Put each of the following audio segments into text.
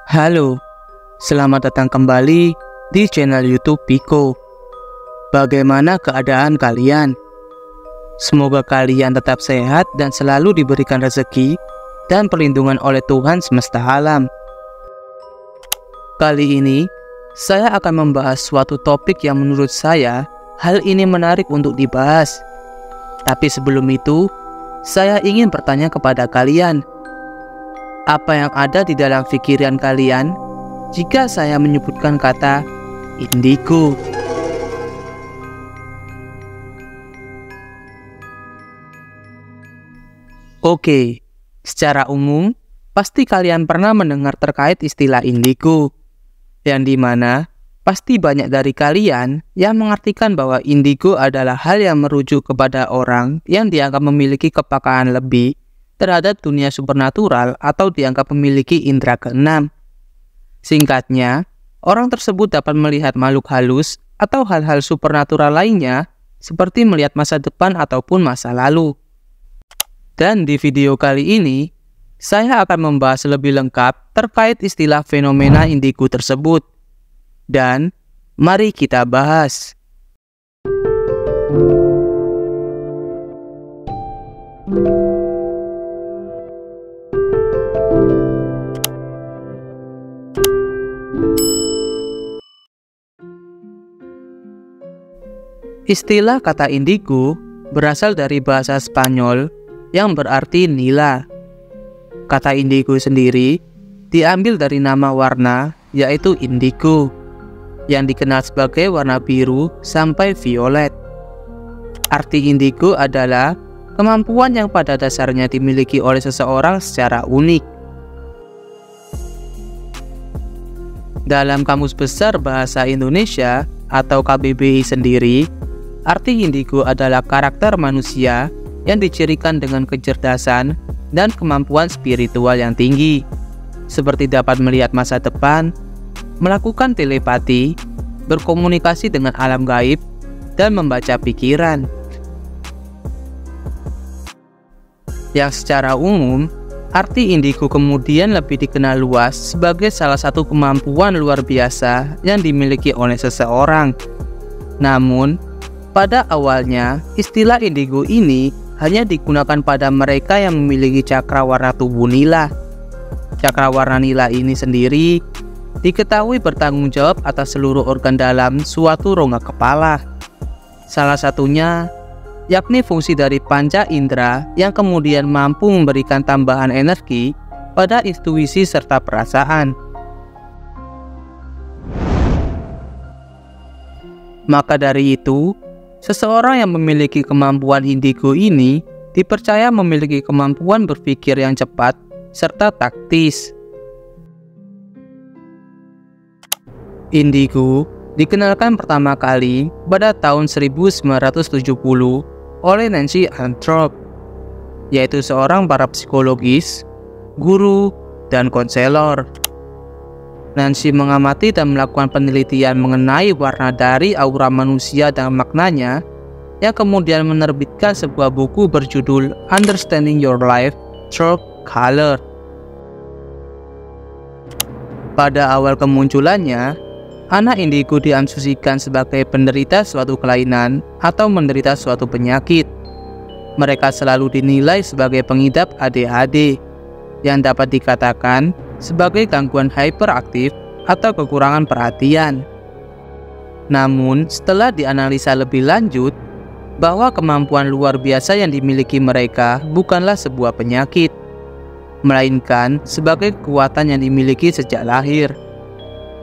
Halo, selamat datang kembali di channel YouTube Piko. Bagaimana keadaan kalian? Semoga kalian tetap sehat dan selalu diberikan rezeki dan perlindungan oleh Tuhan semesta alam. Kali ini, saya akan membahas suatu topik yang menurut saya hal ini menarik untuk dibahas. Tapi sebelum itu, saya ingin bertanya kepada kalian. Apa yang ada di dalam pikiran kalian jika saya menyebutkan kata indigo? Oke, secara umum, pasti kalian pernah mendengar terkait istilah indigo, yang dimana pasti banyak dari kalian yang mengartikan bahwa indigo adalah hal yang merujuk kepada orang yang dianggap memiliki kepekaan lebih terhadap dunia supernatural atau dianggap memiliki indera keenam. Singkatnya, orang tersebut dapat melihat makhluk halus atau hal-hal supernatural lainnya seperti melihat masa depan ataupun masa lalu. Dan di video kali ini, saya akan membahas lebih lengkap terkait istilah fenomena indigo tersebut. Dan mari kita bahas. Istilah kata indigo berasal dari bahasa Spanyol yang berarti nila. Kata indigo sendiri diambil dari nama warna, yaitu indigo, yang dikenal sebagai warna biru sampai violet. Arti indigo adalah kemampuan yang pada dasarnya dimiliki oleh seseorang secara unik. Dalam Kamus Besar Bahasa Indonesia atau KBBI sendiri, arti indigo adalah karakter manusia yang dicirikan dengan kecerdasan dan kemampuan spiritual yang tinggi, seperti dapat melihat masa depan, melakukan telepati, berkomunikasi dengan alam gaib, dan membaca pikiran. Yang secara umum, arti indigo kemudian lebih dikenal luas sebagai salah satu kemampuan luar biasa yang dimiliki oleh seseorang. Namun, pada awalnya, istilah indigo ini hanya digunakan pada mereka yang memiliki cakra warna tubuh nila. Cakra warna nila ini sendiri diketahui bertanggung jawab atas seluruh organ dalam suatu rongga kepala. Salah satunya yakni fungsi dari panca indera yang kemudian mampu memberikan tambahan energi pada intuisi serta perasaan. Maka dari itu, seseorang yang memiliki kemampuan indigo ini dipercaya memiliki kemampuan berpikir yang cepat serta taktis. Indigo dikenalkan pertama kali pada tahun 1970 oleh Nancy Altrop, yaitu seorang parapsikologis, guru, dan konselor. Nancy mengamati dan melakukan penelitian mengenai warna dari aura manusia dan maknanya, yang kemudian menerbitkan sebuah buku berjudul Understanding Your Life Through Color. Pada awal kemunculannya, anak indigo diasumsikan sebagai penderita suatu kelainan atau menderita suatu penyakit. Mereka selalu dinilai sebagai pengidap ADHD, yang dapat dikatakan sebagai gangguan hyperaktif atau kekurangan perhatian. Namun, setelah dianalisa lebih lanjut, bahwa kemampuan luar biasa yang dimiliki mereka bukanlah sebuah penyakit, melainkan sebagai kekuatan yang dimiliki sejak lahir.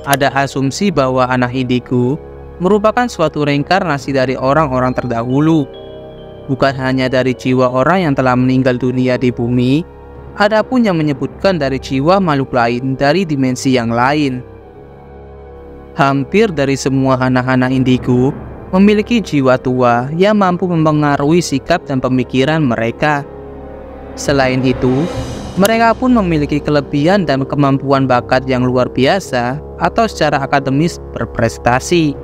Ada asumsi bahwa anak indigo merupakan suatu reinkarnasi dari orang-orang terdahulu, bukan hanya dari jiwa orang yang telah meninggal dunia di bumi. Ada pun yang menyebutkan dari jiwa makhluk lain dari dimensi yang lain. Hampir dari semua anak-anak indigo memiliki jiwa tua yang mampu mempengaruhi sikap dan pemikiran mereka. Selain itu, mereka pun memiliki kelebihan dan kemampuan bakat yang luar biasa atau secara akademis berprestasi.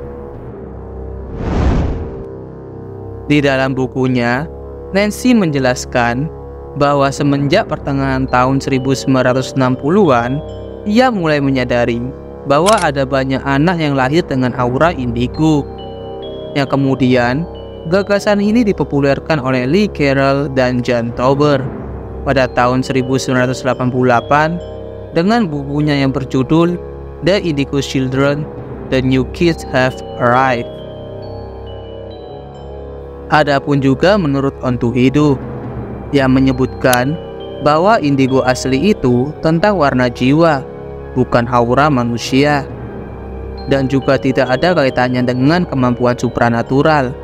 Di dalam bukunya, Nancy menjelaskan bahwa semenjak pertengahan tahun 1960-an, ia mulai menyadari bahwa ada banyak anak yang lahir dengan aura indigo. Yang kemudian, gagasan ini dipopulerkan oleh Lee Carroll dan John Tauber pada tahun 1988 dengan bukunya yang berjudul The Indigo Children, The New Kids Have Arrived. Adapun juga menurut Ontuhido, yang menyebutkan bahwa indigo asli itu tentang warna jiwa, bukan aura manusia, dan juga tidak ada kaitannya dengan kemampuan supranatural.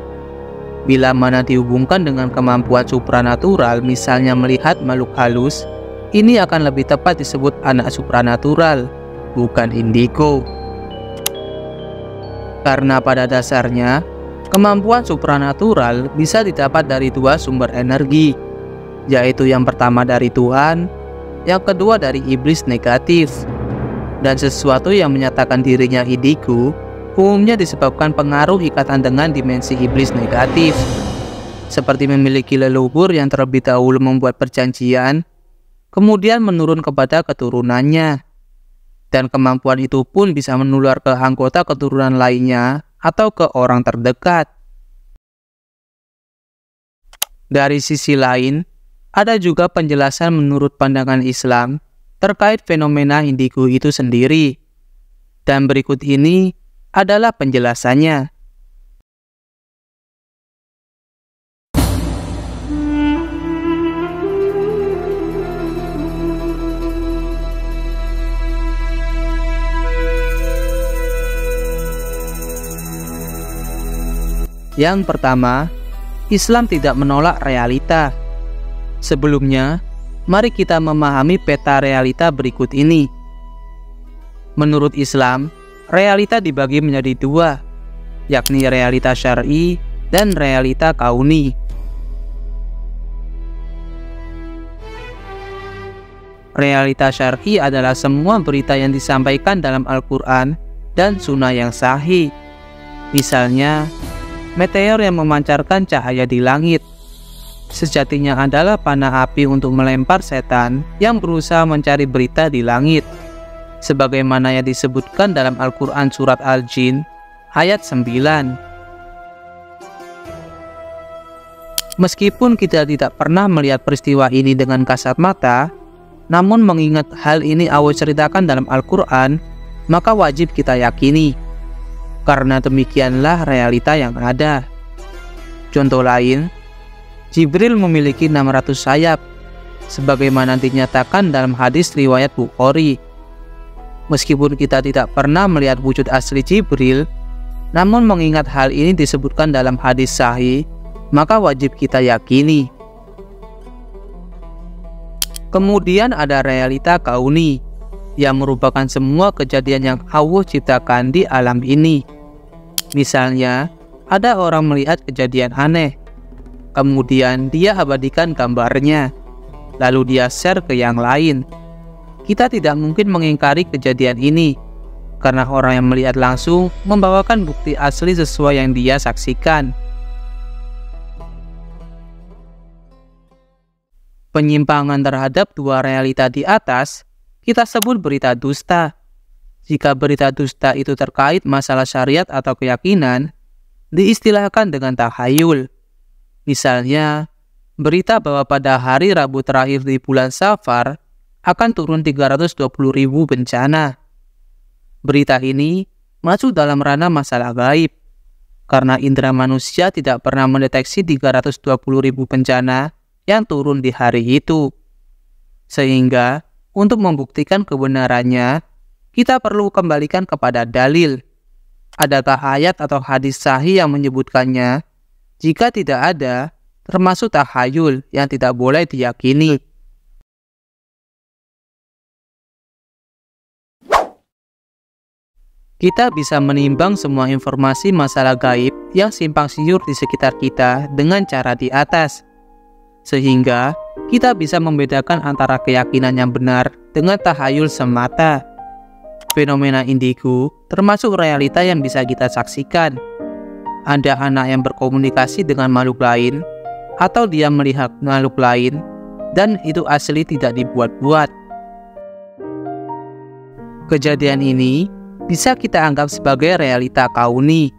Bila mana dihubungkan dengan kemampuan supranatural, misalnya melihat makhluk halus, ini akan lebih tepat disebut anak supranatural, bukan indigo. Karena pada dasarnya, kemampuan supranatural bisa didapat dari dua sumber energi, yaitu yang pertama dari Tuhan, yang kedua dari iblis negatif. Dan sesuatu yang menyatakan dirinya indigo umumnya disebabkan pengaruh ikatan dengan dimensi iblis negatif, seperti memiliki leluhur yang terlebih dahulu membuat perjanjian, kemudian menurun kepada keturunannya. Dan kemampuan itu pun bisa menular ke anggota keturunan lainnya atau ke orang terdekat. Dari sisi lain, ada juga penjelasan menurut pandangan Islam terkait fenomena indigo itu sendiri. Dan berikut ini adalah penjelasannya. Yang pertama, Islam tidak menolak realita. Sebelumnya, mari kita memahami peta realita berikut ini. Menurut Islam, realita dibagi menjadi dua, yakni realita syar'i dan realita kauni. Realita syar'i adalah semua berita yang disampaikan dalam Al-Quran dan Sunnah yang sahih. Misalnya, meteor yang memancarkan cahaya di langit sejatinya adalah panah api untuk melempar setan yang berusaha mencari berita di langit, sebagaimana yang disebutkan dalam Al-Quran Surat Al-Jin ayat 9. Meskipun kita tidak pernah melihat peristiwa ini dengan kasat mata, namun mengingat hal ini Allah ceritakan dalam Al-Quran, maka wajib kita yakini, karena demikianlah realita yang ada. Contoh lain, Jibril memiliki 600 sayap, sebagaimana dinyatakan dalam hadis riwayat Bukhari. Meskipun kita tidak pernah melihat wujud asli Jibril, namun mengingat hal ini disebutkan dalam hadis sahih, maka wajib kita yakini. Kemudian ada realita kauni, yang merupakan semua kejadian yang Allah ciptakan di alam ini. Misalnya, ada orang melihat kejadian aneh, kemudian dia abadikan gambarnya, lalu dia share ke yang lain. Kita tidak mungkin mengingkari kejadian ini, karena orang yang melihat langsung membawakan bukti asli sesuai yang dia saksikan. Penyimpangan terhadap dua realita di atas kita sebut berita dusta. Jika berita dusta itu terkait masalah syariat atau keyakinan, diistilahkan dengan tahayul. Misalnya, berita bahwa pada hari Rabu terakhir di bulan Safar akan turun 320.000 bencana. Berita ini masuk dalam ranah masalah gaib, karena indera manusia tidak pernah mendeteksi 320.000 bencana yang turun di hari itu. Sehingga, untuk membuktikan kebenarannya, kita perlu kembalikan kepada dalil. Adakah ayat atau hadis sahih yang menyebutkannya? Jika tidak ada, termasuk tahayul yang tidak boleh diyakini. Kita bisa menimbang semua informasi masalah gaib yang simpang siur di sekitar kita dengan cara di atas, sehingga kita bisa membedakan antara keyakinan yang benar dengan tahayul semata. Fenomena indigo termasuk realita yang bisa kita saksikan. Ada anak yang berkomunikasi dengan makhluk lain, atau dia melihat makhluk lain, dan itu asli tidak dibuat-buat. Kejadian ini bisa kita anggap sebagai realita kauni,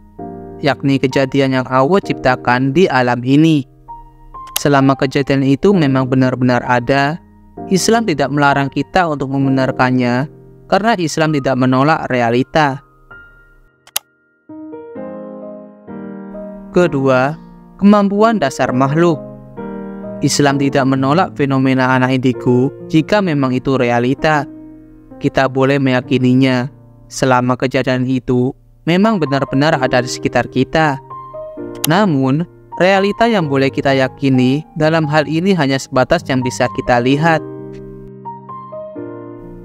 yakni kejadian yang Allah ciptakan di alam ini. Selama kejadian itu memang benar-benar ada, Islam tidak melarang kita untuk membenarkannya karena Islam tidak menolak realita. Kedua, kemampuan dasar makhluk. Islam tidak menolak fenomena anak indigo jika memang itu realita. Kita boleh meyakininya selama kejadian itu memang benar-benar ada di sekitar kita. Namun, realita yang boleh kita yakini dalam hal ini hanya sebatas yang bisa kita lihat.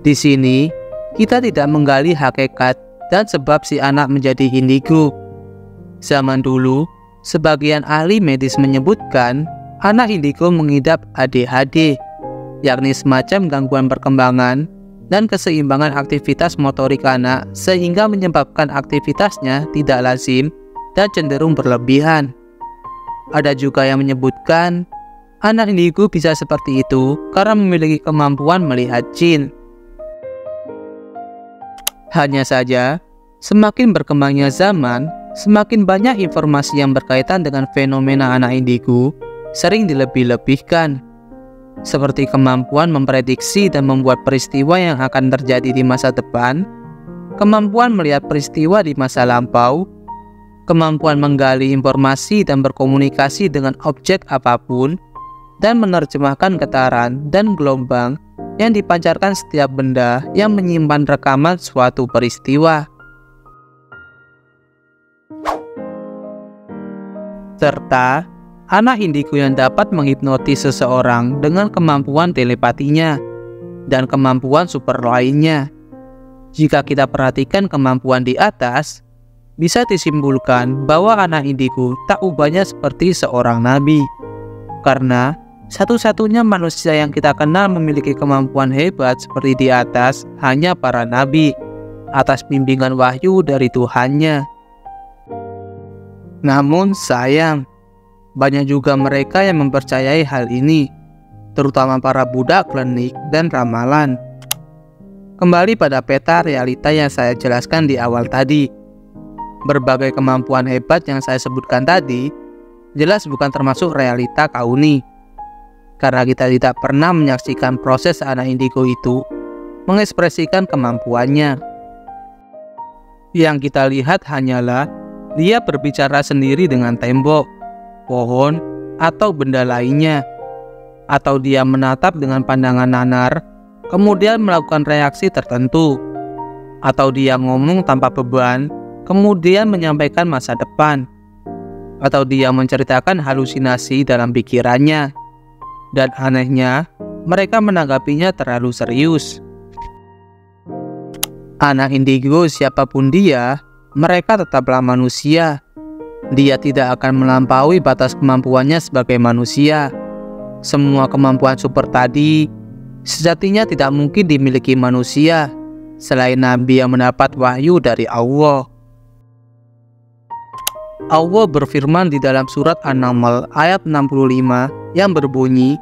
Di sini, kita tidak menggali hakikat dan sebab si anak menjadi indigo. Zaman dulu, sebagian ahli medis menyebutkan anak indigo mengidap ADHD, yakni semacam gangguan perkembangan dan keseimbangan aktivitas motorik anak sehingga menyebabkan aktivitasnya tidak lazim dan cenderung berlebihan. Ada juga yang menyebutkan anak indigo bisa seperti itu karena memiliki kemampuan melihat jin. Hanya saja, semakin berkembangnya zaman, semakin banyak informasi yang berkaitan dengan fenomena anak indigo sering dilebih-lebihkan, seperti kemampuan memprediksi dan membuat peristiwa yang akan terjadi di masa depan, kemampuan melihat peristiwa di masa lampau, kemampuan menggali informasi dan berkomunikasi dengan objek apapun, dan menerjemahkan getaran dan gelombang yang dipancarkan setiap benda yang menyimpan rekaman suatu peristiwa. Serta anak indigo yang dapat menghipnotis seseorang dengan kemampuan telepatinya dan kemampuan super lainnya. Jika kita perhatikan kemampuan di atas, bisa disimpulkan bahwa anak indigo tak ubahnya seperti seorang nabi. Karena satu-satunya manusia yang kita kenal memiliki kemampuan hebat seperti di atas hanya para nabi, atas bimbingan wahyu dari Tuhannya. Namun sayang, banyak juga mereka yang mempercayai hal ini, terutama para budak klinik dan ramalan. Kembali pada peta realita yang saya jelaskan di awal tadi. Berbagai kemampuan hebat yang saya sebutkan tadi, jelas bukan termasuk realita kauni. Karena kita tidak pernah menyaksikan proses anak indigo itu mengekspresikan kemampuannya. Yang kita lihat hanyalah dia berbicara sendiri dengan tembok, pohon, atau benda lainnya, atau dia menatap dengan pandangan nanar, kemudian melakukan reaksi tertentu, atau dia ngomong tanpa beban, kemudian menyampaikan masa depan, atau dia menceritakan halusinasi dalam pikirannya, dan anehnya, mereka menanggapinya terlalu serius. Anak indigo siapapun dia, mereka tetaplah manusia. Dia tidak akan melampaui batas kemampuannya sebagai manusia. Semua kemampuan super tadi sejatinya tidak mungkin dimiliki manusia selain nabi yang mendapat wahyu dari Allah. Allah berfirman di dalam surat An-Naml ayat 65 yang berbunyi,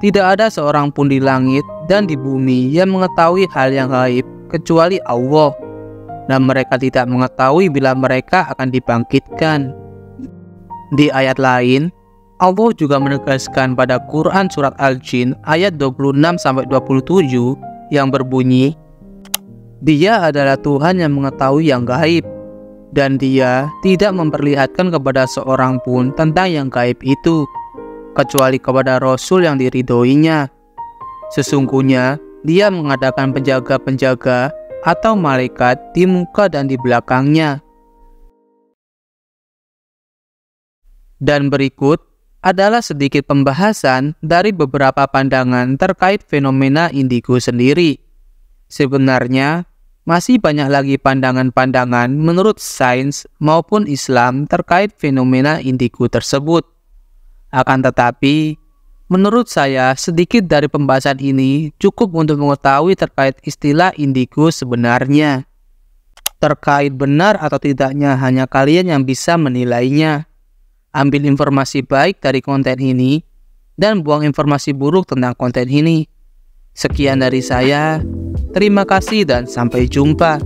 "Tidak ada seorang pun di langit dan di bumi yang mengetahui hal yang gaib kecuali Allah, dan mereka tidak mengetahui bila mereka akan dibangkitkan." Di ayat lain, Allah juga menegaskan pada Quran surat Al-Jin ayat 26-27 yang berbunyi, "Dia adalah Tuhan yang mengetahui yang gaib, dan Dia tidak memperlihatkan kepada seorang pun tentang yang gaib itu, kecuali kepada Rasul yang diridhoinya. Sesungguhnya Dia mengadakan penjaga-penjaga atau malaikat di muka dan di belakangnya." Dan berikut adalah sedikit pembahasan dari beberapa pandangan terkait fenomena indigo sendiri. Sebenarnya, masih banyak lagi pandangan-pandangan menurut sains maupun Islam terkait fenomena indigo tersebut. Akan tetapi, menurut saya sedikit dari pembahasan ini cukup untuk mengetahui terkait istilah indigo sebenarnya. Terkait benar atau tidaknya hanya kalian yang bisa menilainya. Ambil informasi baik dari konten ini dan buang informasi buruk tentang konten ini. Sekian dari saya, terima kasih dan sampai jumpa.